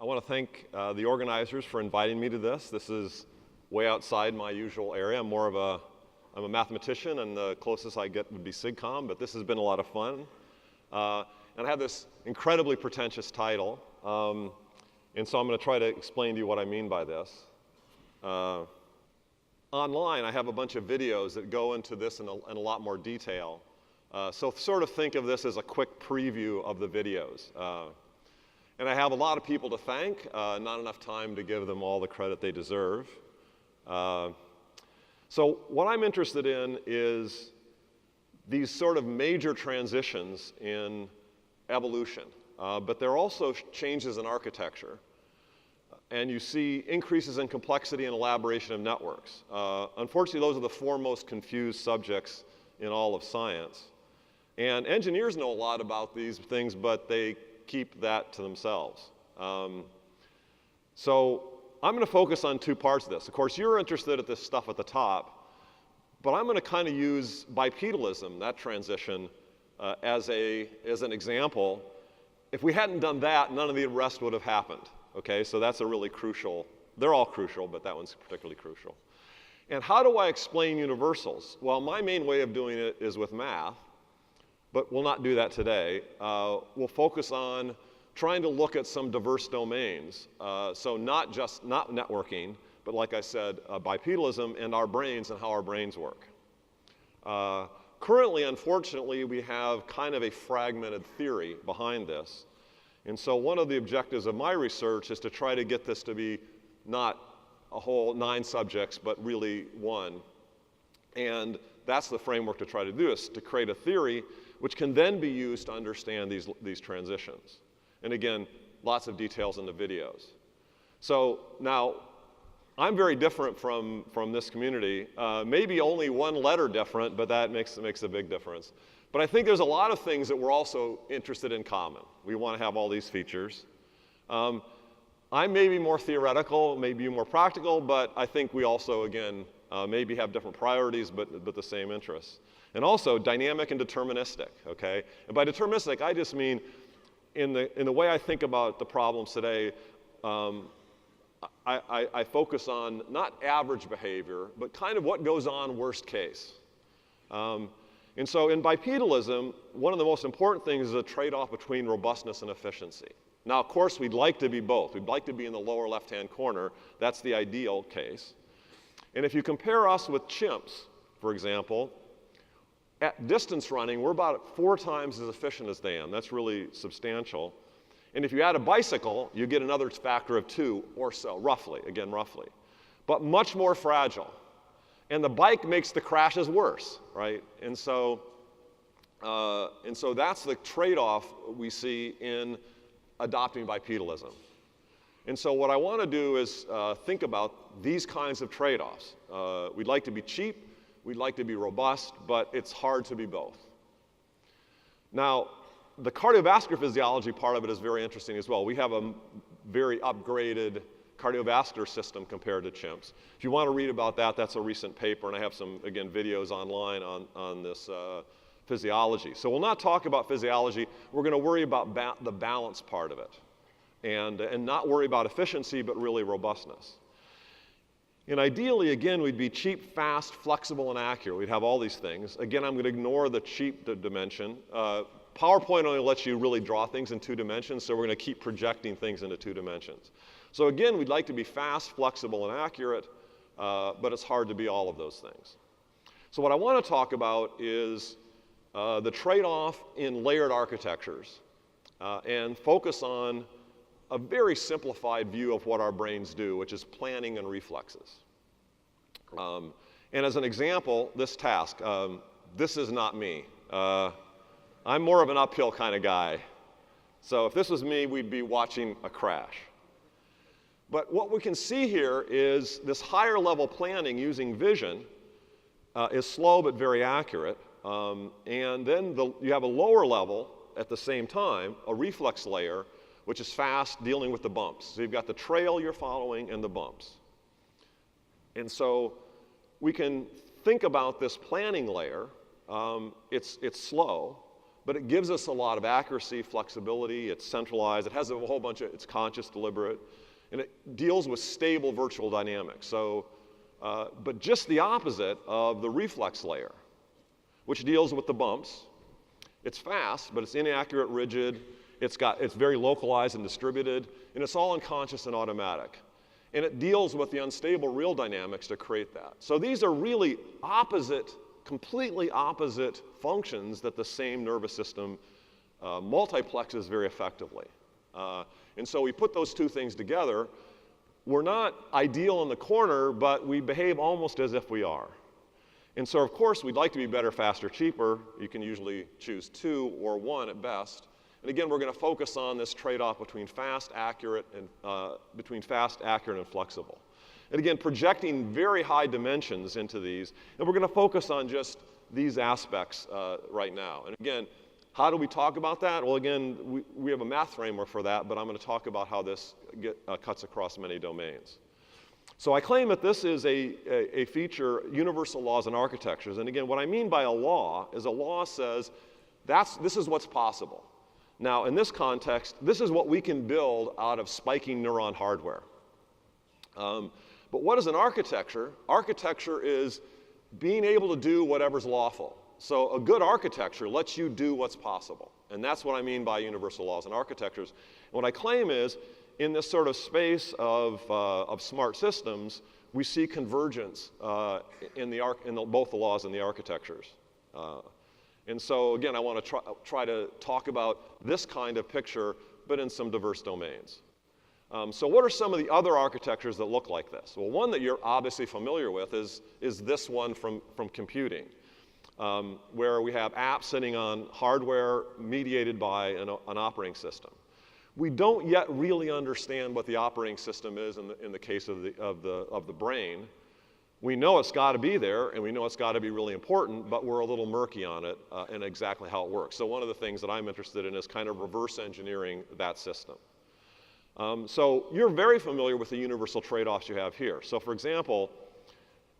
I want to thank the organizers for inviting me to this. This is way outside my usual area. I'm a mathematician, and the closest I get would be SigComm, but this has been a lot of fun. And I have this incredibly pretentious title, and so I'm going to try to explain to you what I mean by this. Online, I have a bunch of videos that go into this in a lot more detail. So sort of think of this as a quick preview of the videos. And I have a lot of people to thank, not enough time to give them all the credit they deserve. So what I'm interested in is these sort of major transitions in evolution, but there are also changes in architecture. And you see increases in complexity and elaboration of networks. Unfortunately, those are the four most confused subjects in all of science. And engineers know a lot about these things, but they keep that to themselves. So I'm going to focus on two parts of this. Of course, you're interested at this stuff at the top, but I'm going to kind of use bipedalism, that transition, as an example. If we hadn't done that, none of the rest would have happened. Okay, so that's a really crucial, they're all crucial, but that one's particularly crucial. And how do I explain universals? Well, my main way of doing it is with math, but we'll not do that today. We'll focus on trying to look at some diverse domains. So not networking, but like I said, bipedalism and our brains and how our brains work. Currently, unfortunately, we have kind of a fragmented theory behind this. And so one of the objectives of my research is to try to get this to be not a whole 9 subjects, but really one. And that's the framework to try to do, is to create a theory which can then be used to understand these transitions. And again, lots of details in the videos. So now, I'm very different from this community. Maybe only one letter different, but that makes a big difference. But I think there's a lot of things that we're also interested in common. We want to have all these features. I'm maybe more theoretical, maybe more practical, but I think we also, again, maybe have different priorities, but the same interests. And also dynamic and deterministic, okay? And by deterministic, I just mean in the way I think about the problems today, I focus on not average behavior, but kind of what goes on worst case. And so in bipedalism, one of the most important things is a trade-off between robustness and efficiency. Now, of course, we'd like to be both. We'd like to be in the lower left-hand corner. That's the ideal case. And if you compare us with chimps, for example, at distance running, we're about 4 times as efficient as they are. That's really substantial. And if you add a bicycle, you get another factor of 2 or so, roughly, again, roughly. But much more fragile. And the bike makes the crashes worse, right? And so that's the trade-off we see in adopting bipedalism. And so what I want to do is think about these kinds of trade-offs. We'd like to be cheap, we'd like to be robust, but it's hard to be both. Now, the cardiovascular physiology part of it is very interesting as well. We have a very upgraded cardiovascular system compared to chimps. If you want to read about that, that's a recent paper, and I have some, again, videos online on this physiology. So we'll not talk about physiology. We're going to worry about the balance part of it, and not worry about efficiency, but really robustness. And ideally, again, we'd be cheap, fast, flexible, and accurate. We'd have all these things. Again, I'm going to ignore the cheap dimension. PowerPoint only lets you really draw things in 2 dimensions, so we're going to keep projecting things into 2 dimensions. So again, we'd like to be fast, flexible, and accurate, but it's hard to be all of those things. So what I want to talk about is the trade-off in layered architectures, and focus on a very simplified view of what our brains do, which is planning and reflexes. And as an example, this task, this is not me. I'm more of an uphill kind of guy. So if this was me, we'd be watching a crash. But what we can see here is this higher level planning using vision is slow but very accurate. And then you have a lower level at the same time, a reflex layer, which is fast, dealing with the bumps. So you've got the trail you're following and the bumps. And so we can think about this planning layer. It's slow, but it gives us a lot of accuracy, flexibility, it's centralized, it has a whole bunch of, it's conscious, deliberate, and it deals with stable virtual dynamics. So, but just the opposite of the reflex layer, which deals with the bumps. It's fast, but it's inaccurate, rigid, it's very localized and distributed, and it's all unconscious and automatic. And it deals with the unstable real dynamics to create that. So these are really opposite, completely opposite functions that the same nervous system multiplexes very effectively. And so we put those two things together. We're not ideal in the corner, but we behave almost as if we are. And so, of course, we'd like to be better, faster, cheaper. You can usually choose 2 or 1 at best. And again, we're going to focus on this trade-off between fast, accurate, and flexible. And again, projecting very high dimensions into these. And we're going to focus on just these aspects right now. And again, how do we talk about that? Well, again, we have a math framework for that, but I'm going to talk about how this cuts across many domains. So I claim that this is a feature, universal laws and architectures. And again, what I mean by a law is a law says this is what's possible. Now, in this context, this is what we can build out of spiking neuron hardware. But what is an architecture? Architecture is being able to do whatever's lawful. So a good architecture lets you do what's possible. And that's what I mean by universal laws and architectures. And what I claim is, in this sort of space of smart systems, we see convergence in both the laws and the architectures. And so again, I want to try to talk about this kind of picture, but in some diverse domains. So what are some of the other architectures that look like this? Well, one that you're obviously familiar with is this one from computing, where we have apps sitting on hardware mediated by an operating system. We don't yet really understand what the operating system is in the case of the brain. We know it's got to be there, and we know it's got to be really important, but we're a little murky on it and exactly how it works. So one of the things that I'm interested in is kind of reverse engineering that system. So you're very familiar with the universal trade-offs you have here. So for example,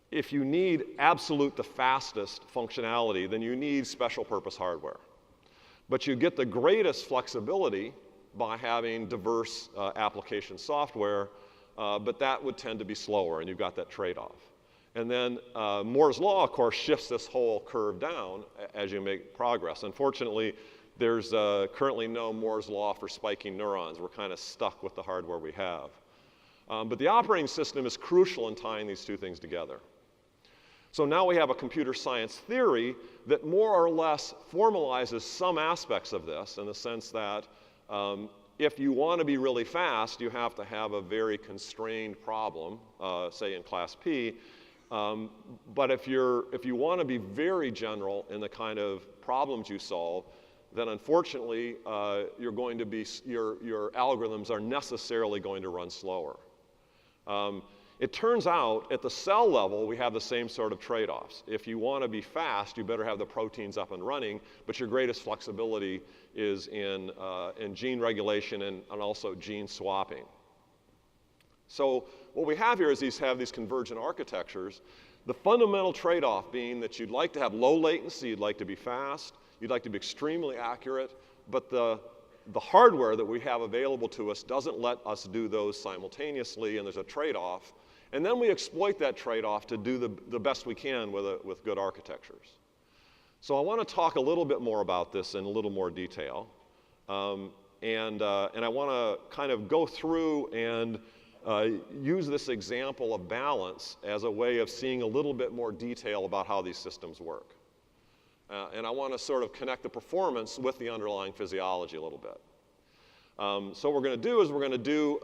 if you need the fastest functionality, then you need special purpose hardware. But you get the greatest flexibility by having diverse application software, but that would tend to be slower, and you've got that trade-off. And then Moore's law, of course, shifts this whole curve down as you make progress. Unfortunately, there's currently no Moore's law for spiking neurons. We're kind of stuck with the hardware we have. But the operating system is crucial in tying these two things together. So now we have a computer science theory that more or less formalizes some aspects of this in the sense that if you want to be really fast, you have to have a very constrained problem, say in class P. But if you want to be very general in the kind of problems you solve, then unfortunately your algorithms are necessarily going to run slower. It turns out at the cell level we have the same sort of trade-offs. If you want to be fast, you better have the proteins up and running, but your greatest flexibility is in gene regulation and also gene swapping. So what we have here is these convergent architectures. The fundamental trade-off being that you'd like to have low latency, you'd like to be fast, you'd like to be extremely accurate, but the hardware that we have available to us doesn't let us do those simultaneously, and there's a trade-off. And then we exploit that trade-off to do the best we can with good architectures. So I want to talk a little bit more about this in a little more detail. And I want to kind of go through and use this example of balance as a way of seeing a little bit more detail about how these systems work. And I want to sort of connect the performance with the underlying physiology a little bit. So what we're going to do is we're going to do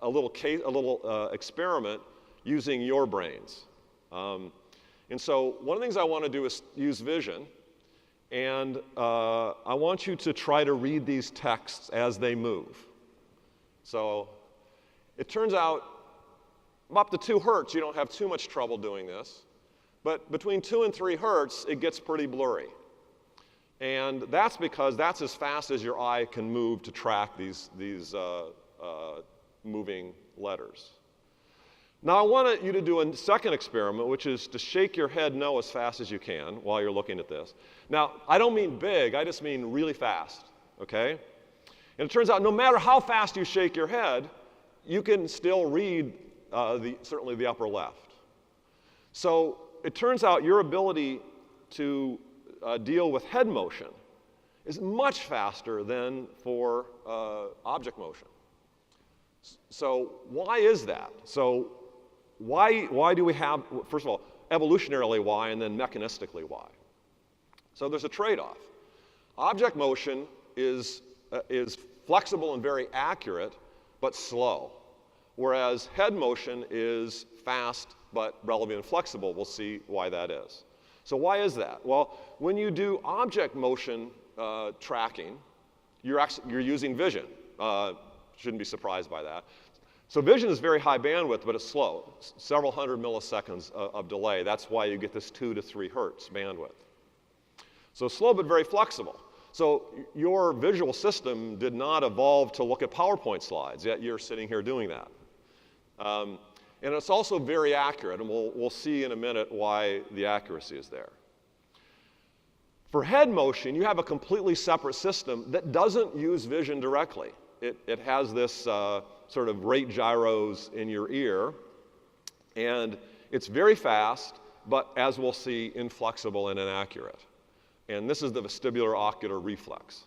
a little experiment using your brains. And so one of the things I want to do is use vision. And I want you to try to read these texts as they move. So it turns out up to 2 hertz, you don't have too much trouble doing this. But between 2 and 3 hertz, it gets pretty blurry. And that's because that's as fast as your eye can move to track these moving letters. Now I want you to do a second experiment, which is to shake your head no as fast as you can while you're looking at this. Now, I don't mean big, I just mean really fast, okay? And it turns out no matter how fast you shake your head, you can still read certainly the upper left. So it turns out your ability to deal with head motion is much faster than for object motion. So why is that? So why do we have, first of all, evolutionarily why, and then mechanistically why? So there's a trade-off. Object motion is flexible and very accurate, but slow. Whereas head motion is fast, but relatively inflexible. We'll see why that is. So why is that? Well, when you do object motion tracking, you're using vision. Shouldn't be surprised by that. So vision is very high bandwidth, but it's slow. Several hundred milliseconds of delay. That's why you get this 2 to 3 hertz bandwidth. So slow, but very flexible. So your visual system did not evolve to look at PowerPoint slides, yet you're sitting here doing that. And it's also very accurate, and we'll see in a minute why the accuracy is there. For head motion, you have a completely separate system that doesn't use vision directly. It has this sort of rate gyros in your ear, and it's very fast, but as we'll see, inflexible and inaccurate. And this is the vestibular ocular reflex.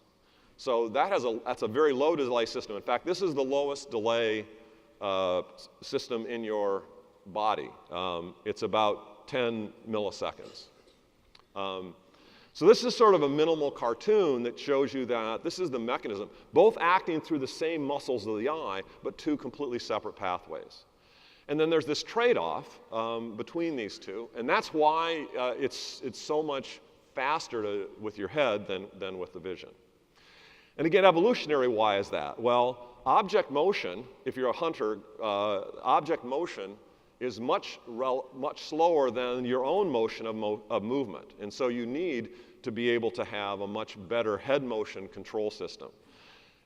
So that's a very low delay system. In fact, this is the lowest delay system in your body. It's about 10 milliseconds. So this is sort of a minimal cartoon that shows you that this is the mechanism, both acting through the same muscles of the eye, but two completely separate pathways. And then there's this trade-off between these two, and that's why it's so much faster with your head than with the vision. And again, evolutionary, why is that? Well, object motion, if you're a hunter, object motion is much slower than your own motion of movement. And so you need to be able to have a much better head motion control system.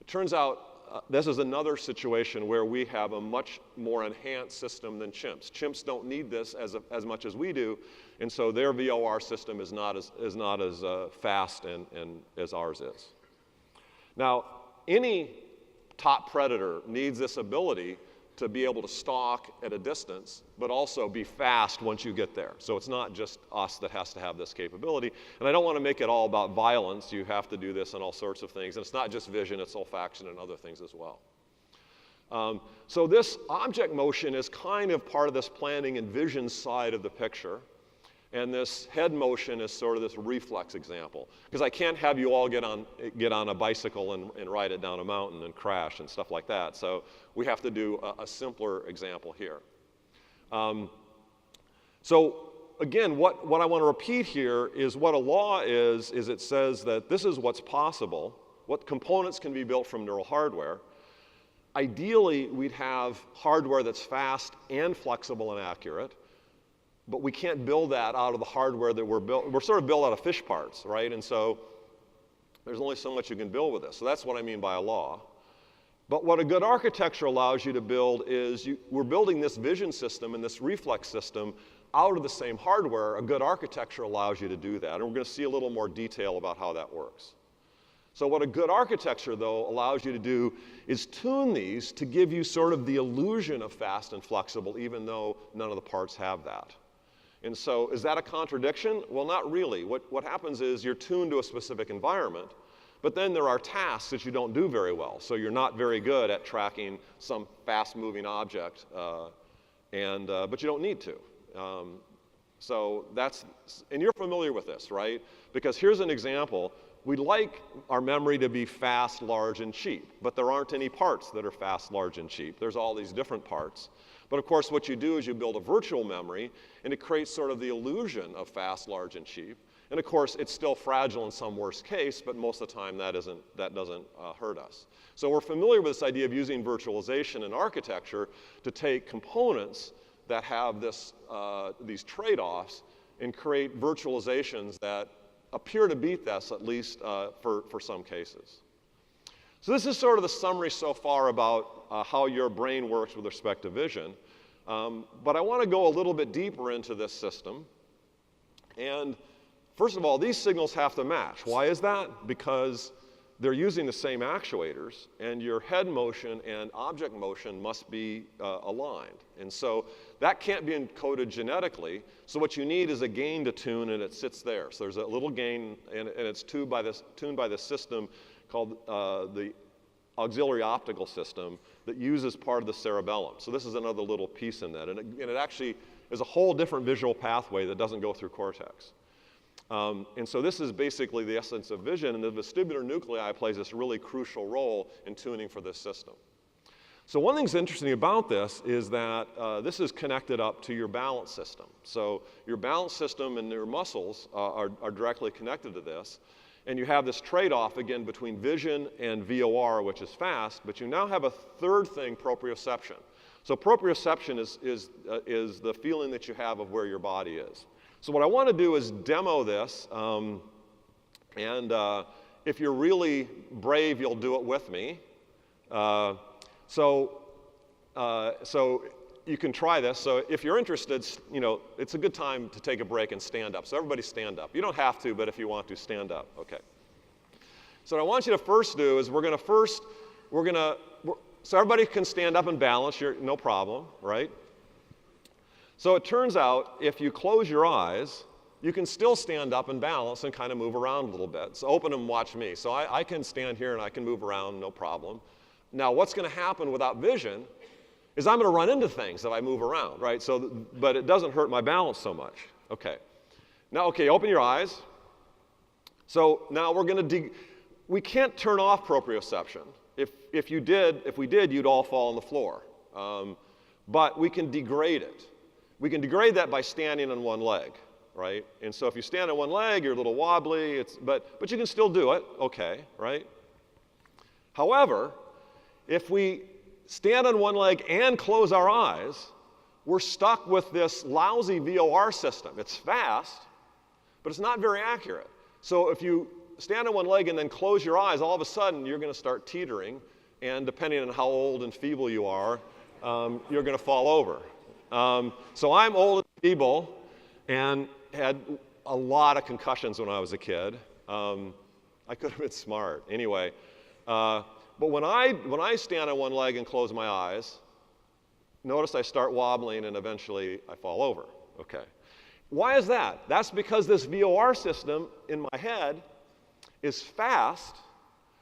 It turns out this is another situation where we have a much more enhanced system than chimps. Chimps don't need this as much as we do, and so their VOR system is not as fast and as ours is. Now, any top predator needs this ability to be able to stalk at a distance, but also be fast once you get there. So it's not just us that has to have this capability. And I don't want to make it all about violence. You have to do this in all sorts of things. And it's not just vision, it's olfaction and other things as well. So this object motion is kind of part of this planning and vision side of the picture. And this head motion is sort of this reflex example. Because I can't have you all get on a bicycle and ride it down a mountain and crash and stuff like that. So we have to do a simpler example here. So again, what I want to repeat here is what a law is it says that this is what's possible, what components can be built from neural hardware. Ideally, we'd have hardware that's fast and flexible and accurate. But we can't build that out of the hardware that we're sort of built out of fish parts, right? And so there's only so much you can build with this. So that's what I mean by a law. But what a good architecture allows you to build is we're building this vision system and this reflex system out of the same hardware. A good architecture allows you to do that. And we're going to see a little more detail about how that works. So what a good architecture, though, allows you to do is tune these to give you sort of the illusion of fast and flexible, even though none of the parts have that. And so is that a contradiction? Well, not really. What happens is you're tuned to a specific environment, but then there are tasks that you don't do very well. So you're not very good at tracking some fast-moving object, but you don't need to. So and you're familiar with this, right? Because here's an example. We'd like our memory to be fast, large, and cheap, but there aren't any parts that are fast, large, and cheap. There's all these different parts. But of course, what you do is you build a virtual memory, and it creates sort of the illusion of fast, large, and cheap. And of course, it's still fragile in some worst case, but most of the time that doesn't hurt us. So we're familiar with this idea of using virtualization in architecture to take components that have these trade-offs and create virtualizations that appear to beat this, at least for some cases. So this is sort of the summary so far about how your brain works with respect to vision. But I want to go a little bit deeper into this system. And first of all, these signals have to match. Why is that? Because they're using the same actuators, and your head motion and object motion must be aligned. And so that can't be encoded genetically. So what you need is a gain to tune, and it sits there. So there's a little gain, and it's tuned by this system called the auxiliary optical system that uses part of the cerebellum. So this is another little piece in that. And it actually is a whole different visual pathway that doesn't go through cortex. And so this is basically the essence of vision, and the vestibular nuclei plays this really crucial role in tuning for this system. So one thing that's interesting about this is that this is connected up to your balance system. So your balance system and your muscles are directly connected to this. And you have this trade-off, again, between vision and VOR, which is fast, but you now have a third thing, proprioception. So proprioception is the feeling that you have of where your body is. So what I want to do is demo this, and if you're really brave, you'll do it with me. So you can try this. So if you're interested, it's a good time to take a break and stand up. So everybody stand up. You don't have to, but if you want to, stand up. Okay. So what I want you to first do is so everybody can stand up and balance, no problem, right? So it turns out, if you close your eyes, you can still stand up and balance and kind of move around a little bit. So open them and watch me. So I can stand here and I can move around, no problem. Now, what's going to happen without vision is I'm going to run into things if I move around, right? But it doesn't hurt my balance so much. Okay. Now, okay, open your eyes. So now we can't turn off proprioception. If we did, you'd all fall on the floor. But we can degrade it. We can degrade that by standing on one leg, right? And so if you stand on one leg, you're a little wobbly, but you can still do it, okay, right? However, if we stand on one leg and close our eyes, we're stuck with this lousy VOR system. It's fast, but it's not very accurate. So if you stand on one leg and then close your eyes, all of a sudden you're going to start teetering, and depending on how old and feeble you are, you're going to fall over. So I'm old and feeble and had a lot of concussions when I was a kid. I could have been smart. Anyway, but when I stand on one leg and close my eyes, notice I start wobbling and eventually I fall over. Okay. Why is that? That's because this VOR system in my head is fast,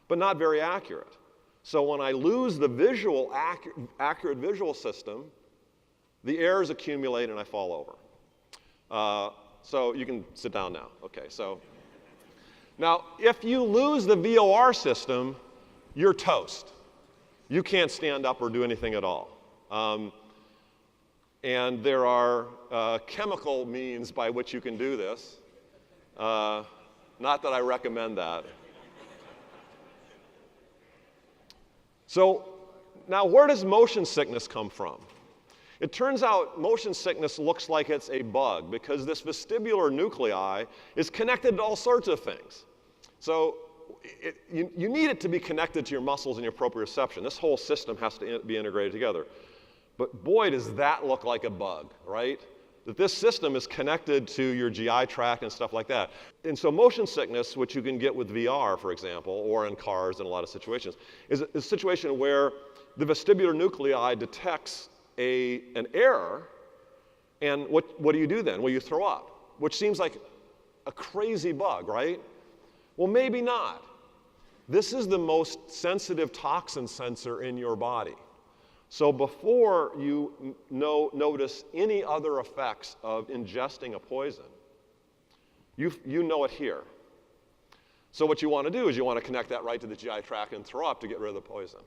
but not very accurate. So when I lose the accurate visual system, the errors accumulate and I fall over. So you can sit down now. Okay, so now if you lose the VOR system, you're toast. You can't stand up or do anything at all. And there are chemical means by which you can do this. Not that I recommend that. So now where does motion sickness come from? It turns out motion sickness looks like it's a bug because this vestibular nuclei is connected to all sorts of things. So you need it to be connected to your muscles and your proprioception. This whole system has to be integrated together. But boy, does that look like a bug, right? That this system is connected to your GI tract and stuff like that. And so motion sickness, which you can get with VR, for example, or in cars in a lot of situations, is a situation where the vestibular nuclei detects an error, and what do you do then? Well, you throw up, which seems like a crazy bug, right? Well, maybe not. This is the most sensitive toxin sensor in your body. So before you notice any other effects of ingesting a poison, you know it here. So what you want to do is you want to connect that right to the GI tract and throw up to get rid of the poison.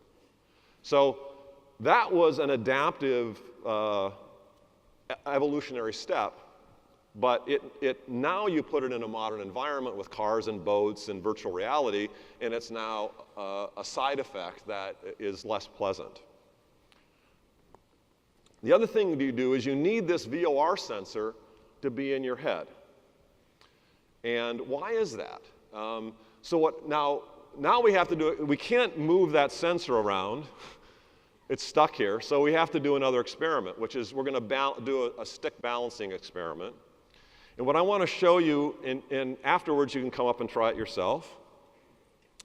So that was an adaptive evolutionary step, but now you put it in a modern environment with cars and boats and virtual reality, and it's now a side effect that is less pleasant. The other thing you do is you need this VOR sensor to be in your head. And why is that? So now we have to do it. We can't move that sensor around. it's stuck here. So we have to do another experiment, which is we're going to do a stick balancing experiment. And what I want to show you, and afterwards you can come up and try it yourself,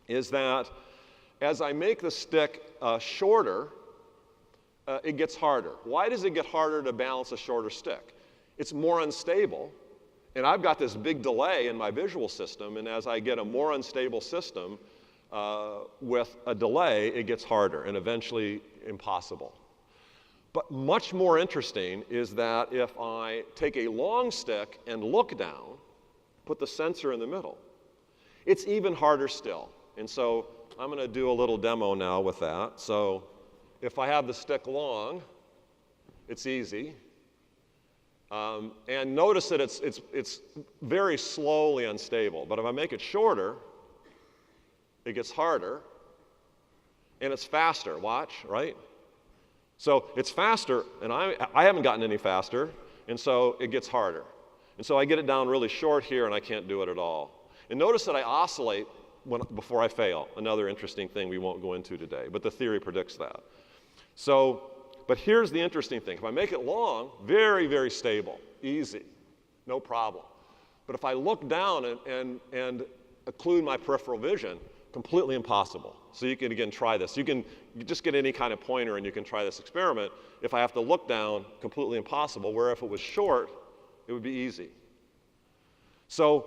is that as I make the stick shorter, it gets harder. Why does it get harder to balance a shorter stick? It's more unstable, and I've got this big delay in my visual system, and as I get a more unstable system with a delay, it gets harder and eventually impossible. But much more interesting is that if I take a long stick and look down, put the sensor in the middle, it's even harder still. And so I'm going to do a little demo now with that. So if I have the stick long, it's easy. And notice that it's very slowly unstable. But if I make it shorter, it gets harder, and it's faster. Watch, right? So it's faster, and I haven't gotten any faster, and so it gets harder. And so I get it down really short here, and I can't do it at all. And notice that I oscillate before I fail. Another interesting thing we won't go into today, but the theory predicts that. So, but here's the interesting thing. If I make it long, very, very stable, easy, no problem. But if I look down and occlude my peripheral vision, completely impossible. So you can, again, try this. You just get any kind of pointer and you can try this experiment. If I have to look down, completely impossible, where if it was short, it would be easy. So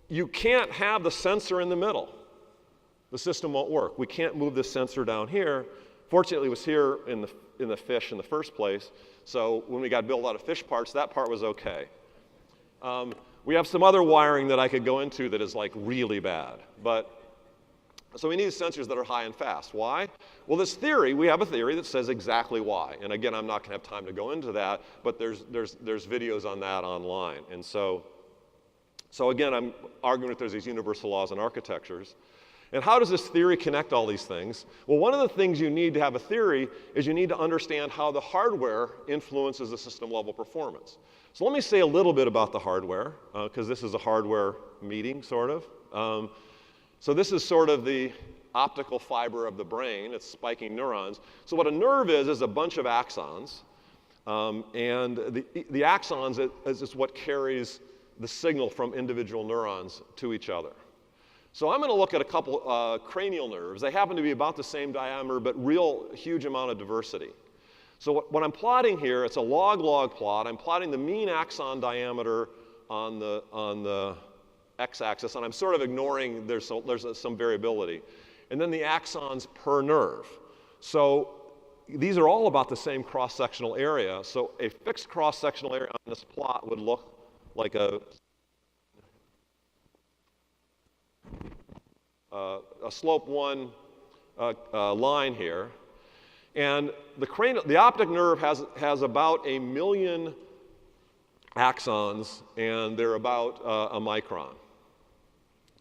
you can't have the sensor in the middle. The system won't work. We can't move this sensor down here. Fortunately, it was here in the fish in the first place. So when we got built out of fish parts, that part was okay. We have some other wiring that I could go into that is like really bad. So we need sensors that are high and fast. Why? Well, we have a theory that says exactly why. And again, I'm not going to have time to go into that, but there's videos on that online. And so again, I'm arguing that there's these universal laws in architectures. And how does this theory connect all these things? Well, one of the things you need to have a theory is you need to understand how the hardware influences the system level performance. So let me say a little bit about the hardware, because this is a hardware meeting, sort of. So this is sort of the optical fiber of the brain. It's spiking neurons. So what a nerve is a bunch of axons. And the axons is what carries the signal from individual neurons to each other. So I'm going to look at a couple cranial nerves. They happen to be about the same diameter, but real huge amount of diversity. So what I'm plotting here, it's a log-log plot. I'm plotting the mean axon diameter on the x-axis, and I'm sort of ignoring there's some variability. And then the axons per nerve. So these are all about the same cross-sectional area. So a fixed cross-sectional area on this plot would look like a slope 1 line here. And the optic nerve has about 1 million axons, and they're about a micron.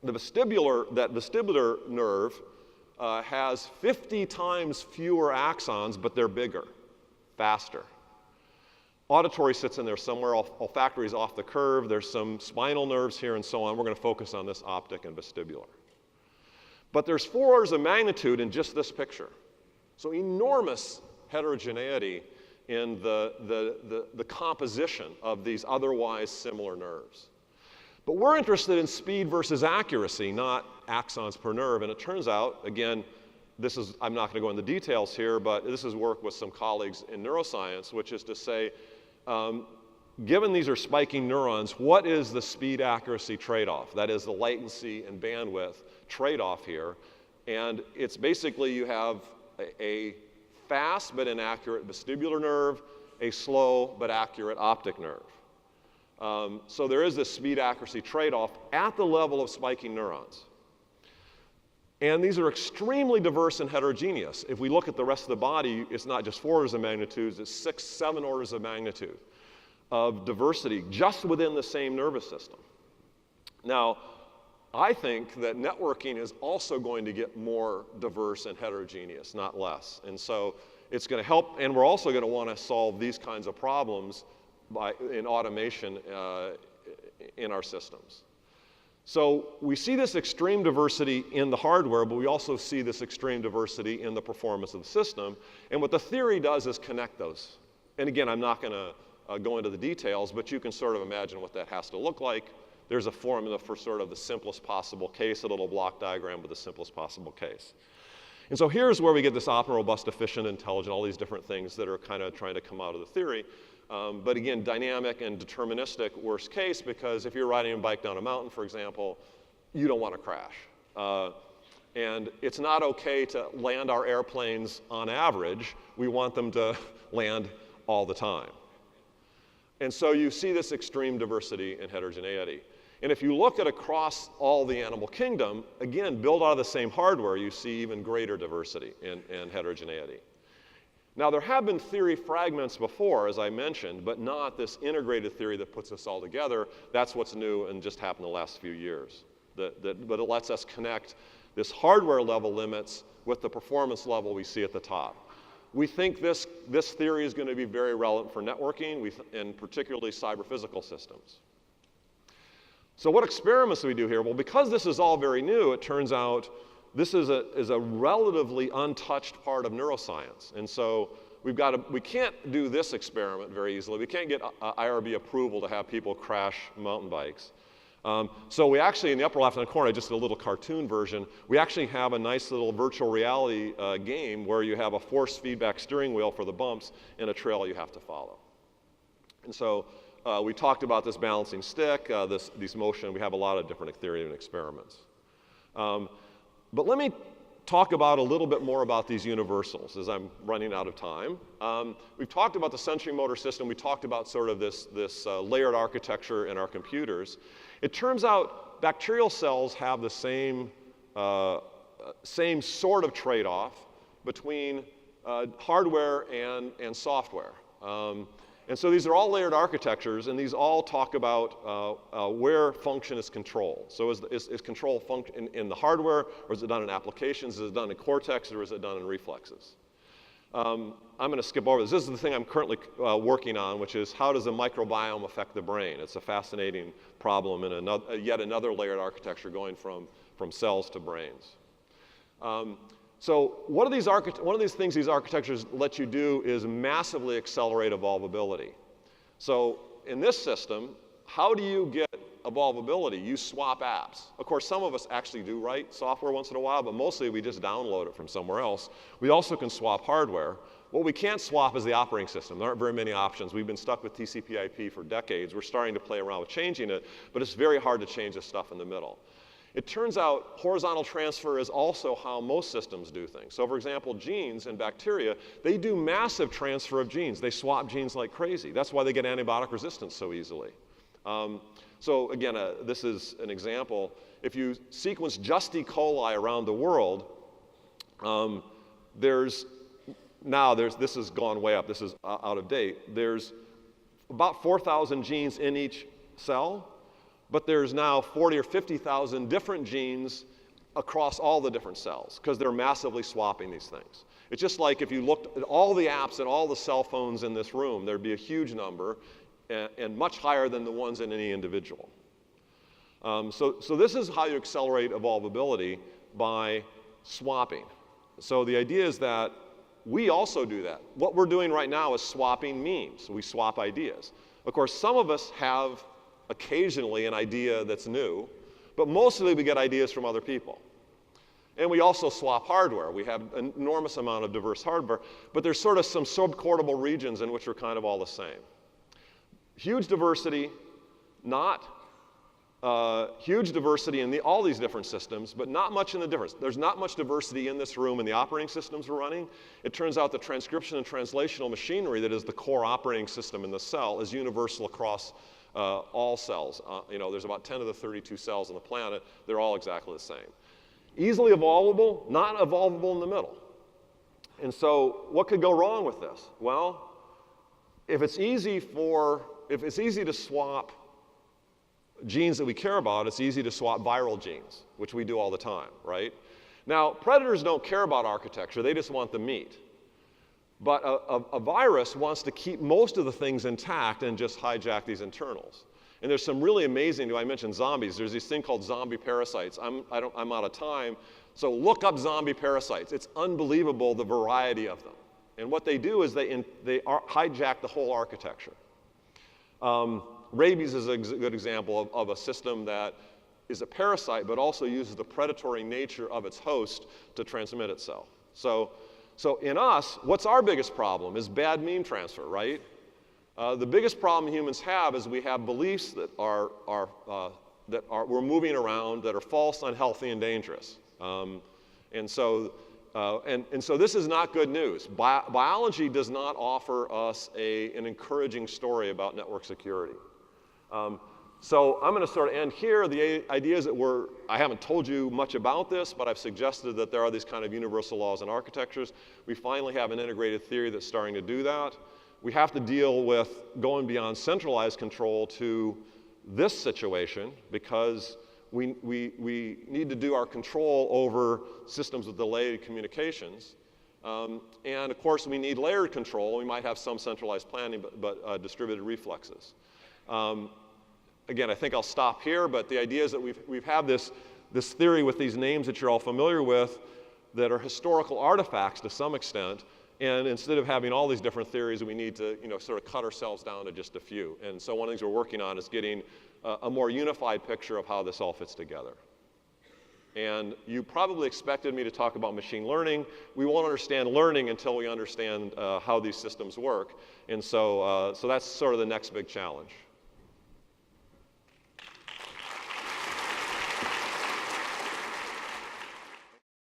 That vestibular nerve has 50 times fewer axons, but they're bigger, faster. Auditory sits in there somewhere. Olfactory is off the curve. There's some spinal nerves here and so on. We're going to focus on this optic and vestibular. But there's 4 orders of magnitude in just this picture. So enormous heterogeneity in the composition of these otherwise similar nerves. But we're interested in speed versus accuracy, not axons per nerve. And it turns out, again, I'm not going to go into details here, but this is work with some colleagues in neuroscience, which is to say, given these are spiking neurons, what is the speed-accuracy trade-off? That is the latency and bandwidth trade-off here. And it's basically you have a fast but inaccurate vestibular nerve, a slow but accurate optic nerve. So there is this speed-accuracy trade-off at the level of spiking neurons. And these are extremely diverse and heterogeneous. If we look at the rest of the body, it's not just 4 orders of magnitude, it's 6, 7 orders of magnitude of diversity just within the same nervous system. Now, I think that networking is also going to get more diverse and heterogeneous, not less. And so it's going to help, and we're also going to want to solve these kinds of problems in automation in our systems. So we see this extreme diversity in the hardware, but we also see this extreme diversity in the performance of the system. And what the theory does is connect those. And again, I'm not going to go into the details, but you can sort of imagine what that has to look like. There's a formula for sort of the simplest possible case, a little block diagram with the simplest possible case. And so here's where we get this optimal, robust, efficient, intelligent, all these different things that are kind of trying to come out of the theory. But again, dynamic and deterministic, worst case, because if you're riding a bike down a mountain, for example, you don't want to crash. And it's not okay to land our airplanes on average. We want them to land all the time. And so you see this extreme diversity and heterogeneity. And if you look at across all the animal kingdom, again, built out of the same hardware, you see even greater diversity and heterogeneity. Now, there have been theory fragments before, as I mentioned, but not this integrated theory that puts us all together. That's what's new and just happened the last few years. But it lets us connect this hardware level limits with the performance level we see at the top. We think this theory is going to be very relevant for networking, and particularly cyber-physical systems. So what experiments do we do here? Well, because this is all very new, it turns out this is a relatively untouched part of neuroscience. And so we can't do this experiment very easily. We can't get IRB approval to have people crash mountain bikes. So we actually, in the upper left-hand corner, just a little cartoon version, we actually have a nice little virtual reality game where you have a force feedback steering wheel for the bumps and a trail you have to follow. And so we talked about this balancing stick, these motion. We have a lot of different theory and experiments. But let me talk about a little bit more about these universals as I'm running out of time. We've talked about the sensory motor system. We talked about sort of this layered architecture in our computers. It turns out bacterial cells have the same sort of trade-off between hardware and software. And so these are all layered architectures, and these all talk about where function is controlled. So is control function in the hardware, or is it done in applications? Is it done in cortex, or is it done in reflexes? I'm going to skip over this. This is the thing I'm currently working on, which is how does the microbiome affect the brain? It's a fascinating problem in yet another layered architecture going from cells to brains. So one of these things these architectures let you do is massively accelerate evolvability. So in this system, how do you get evolvability? You swap apps. Of course, some of us actually do write software once in a while, but mostly we just download it from somewhere else. We also can swap hardware. What we can't swap is the operating system. There aren't very many options. We've been stuck with TCP/IP for decades. We're starting to play around with changing it, but it's very hard to change the stuff in the middle. It turns out horizontal transfer is also how most systems do things. So for example, genes in bacteria, they do massive transfer of genes. They swap genes like crazy. That's why they get antibiotic resistance so easily. So again, this is an example. If you sequence just E. coli around the world, this has gone way up. This is out of date. There's about 4,000 genes in each cell. But there's now 40 or 50,000 different genes across all the different cells because they're massively swapping these things. It's just like if you looked at all the apps and all the cell phones in this room, there'd be a huge number and much higher than the ones in any individual. So this is how you accelerate evolvability by swapping. So the idea is that we also do that. What we're doing right now is swapping memes. We swap ideas. Of course, some of us have occasionally an idea that's new, but mostly we get ideas from other people. And we also swap hardware. We have an enormous amount of diverse hardware, but there's sort of some subcortical regions in which we're kind of all the same. Huge diversity, huge diversity in all these different systems, but not much in the difference. There's not much diversity in this room in the operating systems we're running. It turns out the transcription and translational machinery that is the core operating system in the cell is universal across all cells. There's about 10 of the 32 cells on the planet. They're all exactly the same. Easily evolvable, not evolvable in the middle. And so what could go wrong with this? Well, if it's easy to swap genes that we care about, it's easy to swap viral genes, which we do all the time, right? Now, predators don't care about architecture. They just want the meat. But a virus wants to keep most of the things intact and just hijack these internals. And there's some really amazing, I mentioned zombies, there's this thing called zombie parasites. I'm out of time, so look up zombie parasites. It's unbelievable the variety of them. And what they do is they hijack the whole architecture. Rabies is a good example of a system that is a parasite, but also uses the predatory nature of its host to transmit itself. So in us, what's our biggest problem is bad meme transfer, right? The biggest problem humans have is we have beliefs that we're moving around that are false, unhealthy, and dangerous. And so this is not good news. Biology does not offer us an encouraging story about network security. So I'm going to sort of end here. The idea is that I haven't told you much about this, but I've suggested that there are these kind of universal laws and architectures. We finally have an integrated theory that's starting to do that. We have to deal with going beyond centralized control to this situation because we need to do our control over systems with delayed communications. And of course, we need layered control. We might have some centralized planning, but distributed reflexes. Again, I think I'll stop here, but the idea is that we've had this theory with these names that you're all familiar with that are historical artifacts to some extent. And instead of having all these different theories, we need to sort of cut ourselves down to just a few. And so one of the things we're working on is getting a more unified picture of how this all fits together. And you probably expected me to talk about machine learning. We won't understand learning until we understand how these systems work. And so that's sort of the next big challenge.